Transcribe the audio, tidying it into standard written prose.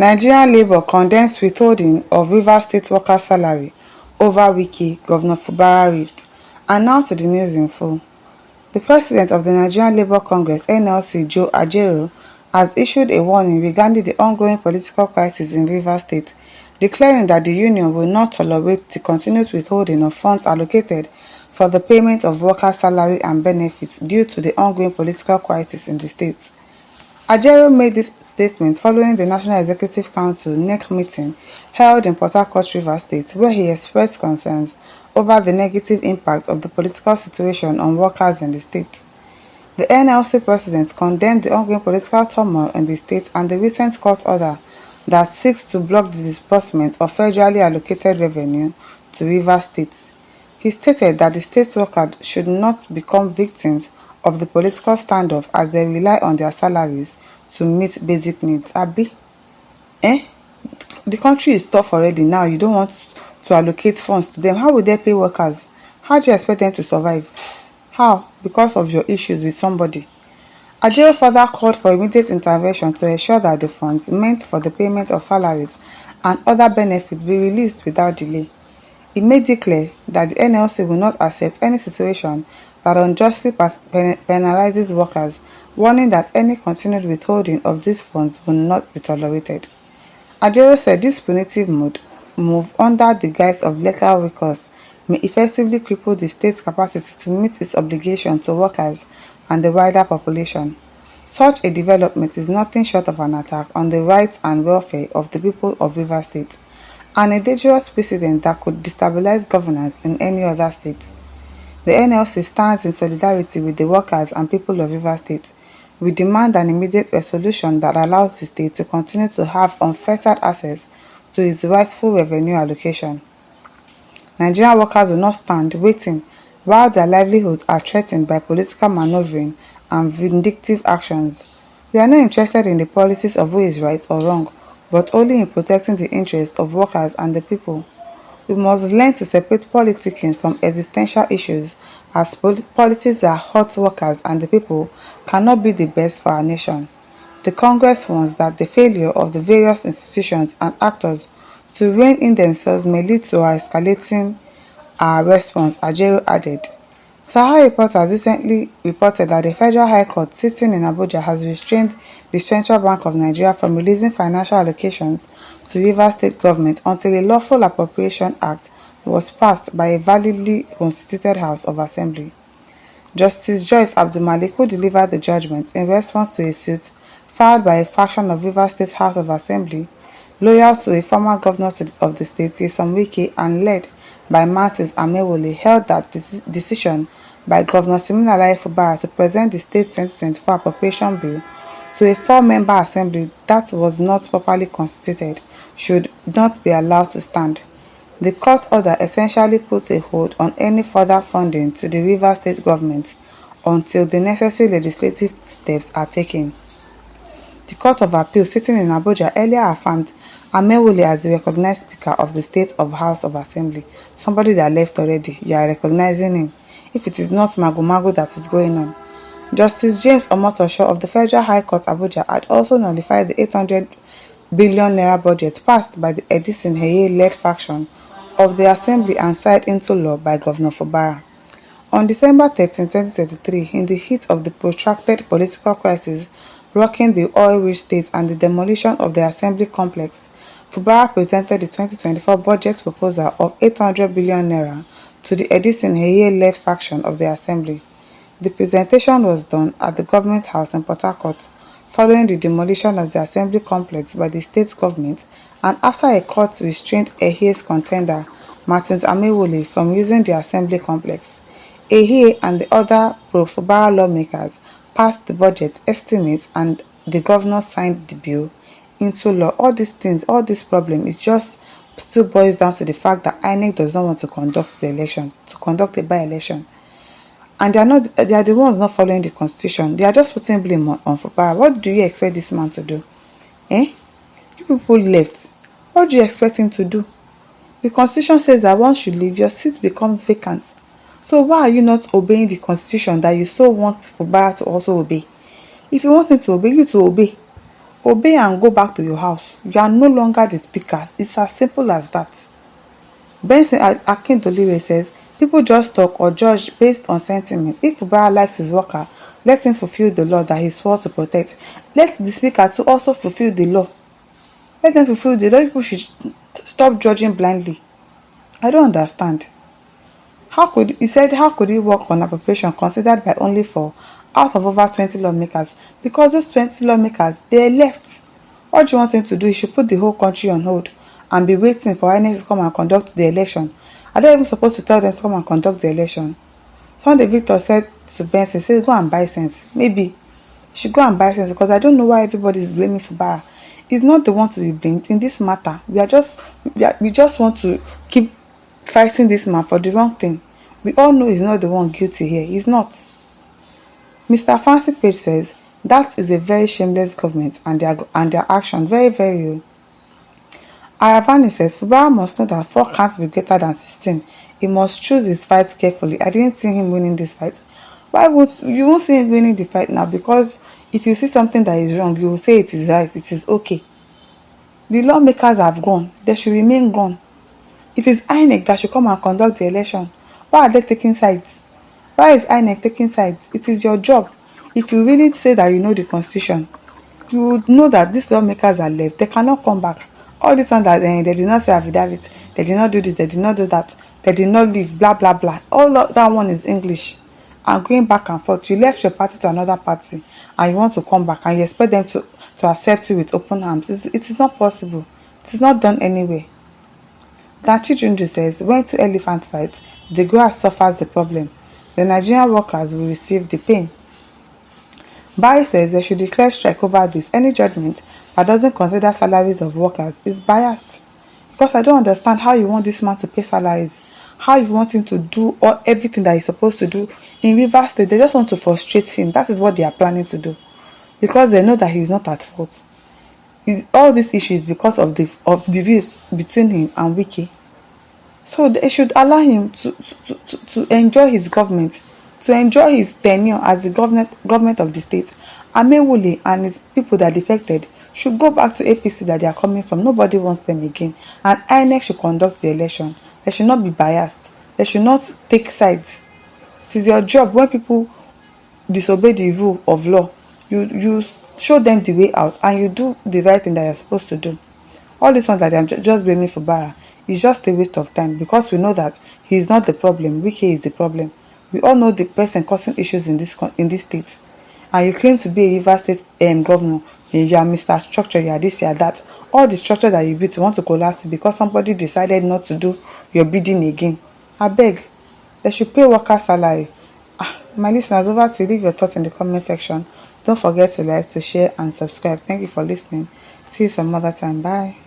Nigerian Labour condemns withholding of Rivers State workers' salary over Wike, Governor Fubara rift. And now to the news in full. The president of the Nigerian Labour Congress (NLC), Joe Ajaero, has issued a warning regarding the ongoing political crisis in Rivers State, declaring that the union will not tolerate the continuous withholding of funds allocated for the payment of workers' salary and benefits due to the ongoing political crisis in the state. Ajaero made this statement following the National Executive Council next meeting held in Port Harcourt, Rivers State, where he expressed concerns over the negative impact of the political situation on workers in the state. The NLC president condemned the ongoing political turmoil in the state and the recent court order that seeks to block the disbursement of federally allocated revenue to Rivers State. He stated that the state workers should not become victims of the political standoff as they rely on their salaries to meet basic needs. Abi? The country is tough already now. You don't want to allocate funds to them. How will they pay workers? How do you expect them to survive? How? Because of your issues with somebody. Ajaero further called for immediate intervention to ensure that the funds meant for the payment of salaries and other benefits be released without delay. He made it clear that the NLC will not accept any situation that unjustly penalizes workers, warning that any continued withholding of these funds will not be tolerated. Ajaero said this punitive move under the guise of legal recourse may effectively cripple the state's capacity to meet its obligation to workers and the wider population. Such a development is nothing short of an attack on the rights and welfare of the people of Rivers State, and a dangerous precedent that could destabilize governance in any other state. The NLC stands in solidarity with the workers and people of Rivers State. We demand an immediate resolution that allows the state to continue to have unfettered access to its rightful revenue allocation. Nigerian workers will not stand waiting while their livelihoods are threatened by political maneuvering and vindictive actions. We are not interested in the policies of who is right or wrong, but only in protecting the interests of workers and the people. We must learn to separate politicking from existential issues, as policies that hurt workers and the people cannot be the best for our nation. The Congress wants that the failure of the various institutions and actors to rein in themselves may lead to our escalating our response, Ajaero added. Sahara reporters recently reported that the Federal High Court sitting in Abuja has restrained the Central Bank of Nigeria from releasing financial allocations to Rivers State government until a Lawful Appropriation Act was passed by a validly constituted House of Assembly. Justice Joyce Abdulmalik, who delivered the judgment in response to a suit filed by a faction of Rivers State House of Assembly, loyal to a former governor of the state, Wike, and led by Martins Amewole, held that decision by Governor Siminalayi Fubara to present the state's 2024 appropriation bill to a four-member assembly that was not properly constituted should not be allowed to stand. The court order essentially puts a hold on any further funding to the Rivers State government until the necessary legislative steps are taken. The Court of Appeal sitting in Abuja earlier affirmed Amewole as the recognized Speaker of the State of House of Assembly. Somebody that left already, you are recognizing him. If it is not magu that is going on. Justice James Omotosho of the Federal High Court Abuja had also nullified the 800 billion naira budget passed by the Edison Heye-led faction of the Assembly and signed into law by Governor Fubara. On December 13, 2023, in the heat of the protracted political crisis rocking the oil-rich state and the demolition of the Assembly complex, Fubara presented the 2024 budget proposal of 800 billion naira to the Edison Heye-led faction of the Assembly. The presentation was done at the Government House in Port Harcourt, following the demolition of the Assembly complex by the state government and after a court restrained Ehe's contender, Martins Amewole, from using the Assembly complex. Ehe and the other pro-Fubara lawmakers passed the budget estimates and the governor signed the bill into law. All this problem is just still boils down to the fact that INEC does not want to conduct a by-election. And they are the ones not following the constitution. They are just putting blame on Fubara. What do you expect this man to do? You people left. What do you expect him to do? The constitution says that once you leave, your seat becomes vacant. So why are you not obeying the constitution that you so want Fubara to also obey? If you want him to obey, you to obey. Obey and go back to your house. You are no longer the speaker. It's as simple as that. Benson Akindoliwe says, people just talk or judge based on sentiment. If Fubara likes his worker, let him fulfill the law that he swore to protect. Let the speaker to also fulfill the law. Let them fulfill the law. People should stop judging blindly. I don't understand. How could he work on appropriation considered by only 4 out of over 20 lawmakers? Because those 20 lawmakers, they left. What do you want him to do? He should put the whole country on hold and be waiting for INEC to come and conduct the election. Are they even supposed to tell them to come and conduct the election? Sunday Victor said to Benson, says, go and buy sense. Maybe you should go and buy sense, because I don't know why everybody is blaming Fubara. He's not the one to be blamed in this matter. We just want to keep fighting this man for the wrong thing. We all know he's not the one guilty here. He's not. Mr. Fancy Page says, that is a very shameless government and their action very, very low. Aravani says, Fubara must know that 4 can't be greater than 16. He must choose his fights carefully. I didn't see him winning this fight. You won't see him winning the fight now, because if you see something that is wrong, you will say it is right, it is okay. The lawmakers have gone. They should remain gone. It is INEC that should come and conduct the election. Why are they taking sides? Why is INEC taking sides? It is your job. If you really say that you know the constitution, you would know that these lawmakers are left. They cannot come back. All this one that they did not say affidavit, they did not do this, they did not do that, they did not leave, blah blah blah. All that one is English. And going back and forth, you left your party to another party and you want to come back and you expect them to accept you with open arms. It is not possible. It is not done anyway. Gachi Junju says, when 2 elephants fight, the grass suffers the problem. The Nigerian workers will receive the pain. Barry says they should declare strike over this. Any judgment that doesn't consider salaries of workers is biased. Because I don't understand how you want this man to pay salaries. How you want him to do everything that he's supposed to do. In Rivers State, they just want to frustrate him. That is what they are planning to do. Because they know that he's not at fault. All this issue is because of the views between him and Wike. So they should allow him to enjoy his government, to enjoy his tenure as the government of the state. Amewule and his people that defected should go back to APC that they are coming from. Nobody wants them again. And INEC should conduct the election. They should not be biased. They should not take sides. It is your job when people disobey the rule of law. You show them the way out and you do the right thing that you're supposed to do. All this one that I'm just blaming Fubara is just a waste of time, because we know that he is not the problem. Wike is the problem. We all know the person causing issues in this state. And you claim to be a Rivers State governor. You are Mr. Structure, you are this, you are that. All the structure that you built, you want to collapse it because somebody decided not to do your bidding again. I beg, they should pay worker salary. My listeners, over to you. Leave your thoughts in the comment section. Don't forget to like, to share and subscribe. Thank you for listening. See you some other time. Bye.